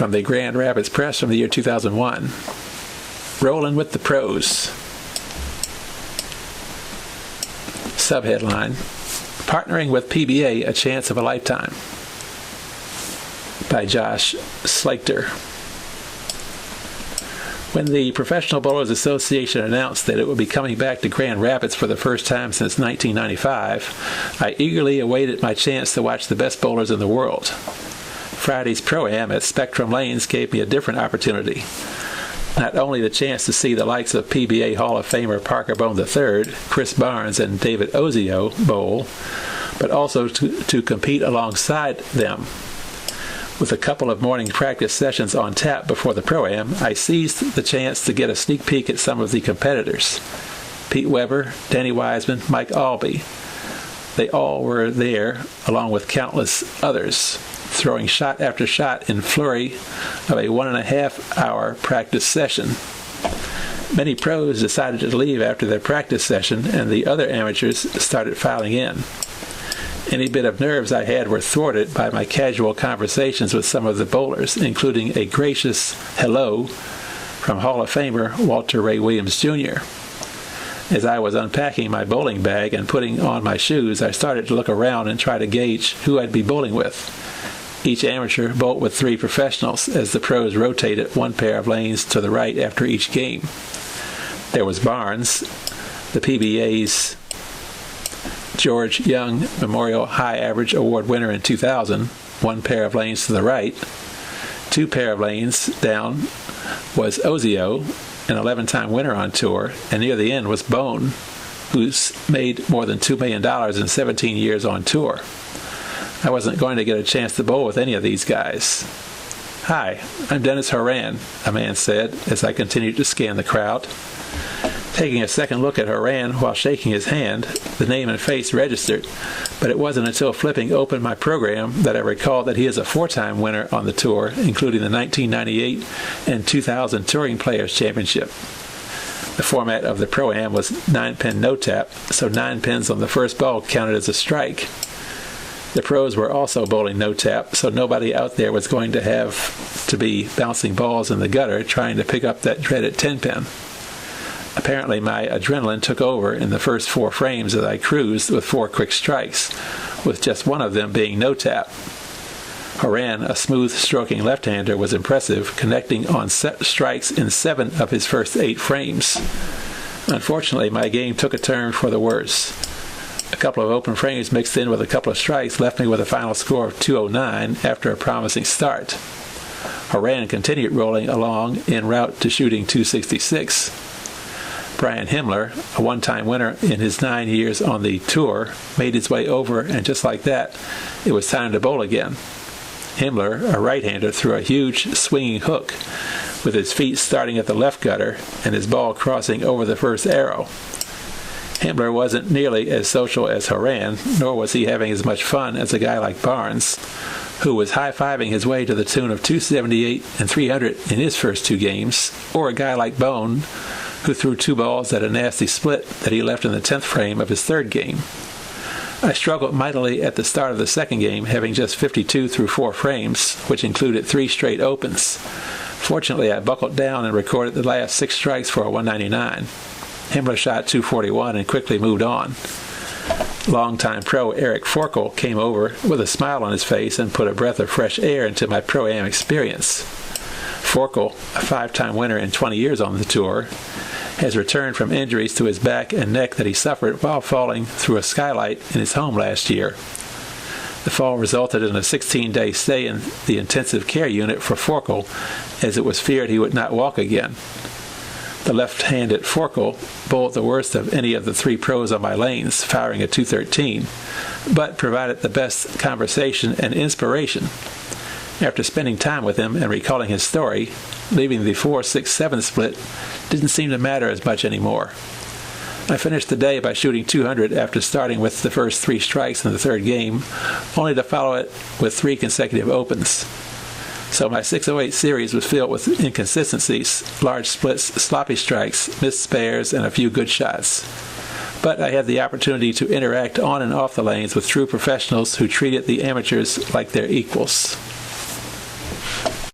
from the Grand Rapids Press from the year 2001. Rollin with the Pros. Subheadline: Partnering with PBA, a chance of a lifetime. By Josh Slachter. When the Professional Bowlers Association announced that it would be coming back to Grand Rapids for the first time since 1995, I eagerly awaited my chance to watch the best bowlers in the world. Friday's Pro-Am at Spectrum Lanes gave me a different opportunity. Not only the chance to see the likes of PBA Hall of Famer Parker Bone III, Chris Barnes, and David Ozio bowl, but also to compete alongside them. With a couple of morning practice sessions on tap before the Pro-Am, I seized the chance to get a sneak peek at some of the competitors. Pete Weber, Danny Wiseman, Mike Albee. They all were there, along with countless others, throwing shot after shot in flurry of a 1.5-hour practice session. Many pros decided to leave after their practice session, and the other amateurs started filing in. Any bit of nerves I had were thwarted by my casual conversations with some of the bowlers, including a gracious hello from Hall of Famer Walter Ray Williams Jr. As I was unpacking my bowling bag and putting on my shoes, I started to look around and try to gauge who I'd be bowling with. Each amateur bowled with 3 professionals as the pros rotated one pair of lanes to the right after each game. There was Barnes, the PBA's George Young Memorial High Average Award winner in 2000, one pair of lanes to the right. 2 pair of lanes down was Ozio, an 11-time winner on tour, and near the end was Bone, who's made more than $2 million in 17 years on tour. I wasn't going to get a chance to bowl with any of these guys. "Hi, I'm Dennis Horan," a man said as I continued to scan the crowd. Taking a second look at Horan while shaking his hand, the name and face registered, but it wasn't until flipping open my program that I recalled that he is a 4-time winner on the tour, including the 1998 and 2000 Touring Players Championship. The format of the Pro-Am was 9-pin no-tap, so 9 pins on the first ball counted as a strike. The pros were also bowling no-tap, so nobody out there was going to have to be bouncing balls in the gutter trying to pick up that dreaded 10-pin. Apparently my adrenaline took over in the first 4 frames as I cruised with 4 quick strikes, with just one of them being no-tap. Horan, a smooth-stroking left-hander, was impressive, connecting on set strikes in 7 of his first 8 frames. Unfortunately, my game took a turn for the worse. A couple of open frames mixed in with a couple of strikes left me with a final score of 209 after a promising start. Horan continued rolling along en route to shooting 266. Brian Himmler, a one-time winner in his 9 years on the tour, made his way over, and just like that, it was time to bowl again. Himmler, a right-hander, threw a huge swinging hook, with his feet starting at the left gutter and his ball crossing over the first arrow. Himmler wasn't nearly as social as Horan, nor was he having as much fun as a guy like Barnes, who was high-fiving his way to the tune of 278 and 300 in his first 2 games, or a guy like Bone, who threw 2 balls at a nasty split that he left in the 10th frame of his 3rd game. I struggled mightily at the start of the 2nd game, having just 52 through 4 frames, which included 3 straight opens. Fortunately, I buckled down and recorded the last 6 strikes for a 199. Himmler shot 241 and quickly moved on. Longtime pro Eric Forkel came over with a smile on his face and put a breath of fresh air into my Pro-Am experience. Forkel, a 5-time winner in 20 years on the tour, has returned from injuries to his back and neck that he suffered while falling through a skylight in his home last year. The fall resulted in a 16-day stay in the intensive care unit for Forkel, as it was feared he would not walk again. The left-handed Forkel bowled the worst of any of the 3 pros on my lanes, firing a 213, but provided the best conversation and inspiration. After spending time with him and recalling his story, leaving the 4-6-7 split didn't seem to matter as much anymore. I finished the day by shooting 200 after starting with the first 3 strikes in the 3rd game, only to follow it with 3 consecutive opens. So my 608 series was filled with inconsistencies, large splits, sloppy strikes, missed spares, and a few good shots. But I had the opportunity to interact on and off the lanes with true professionals who treated the amateurs like their equals.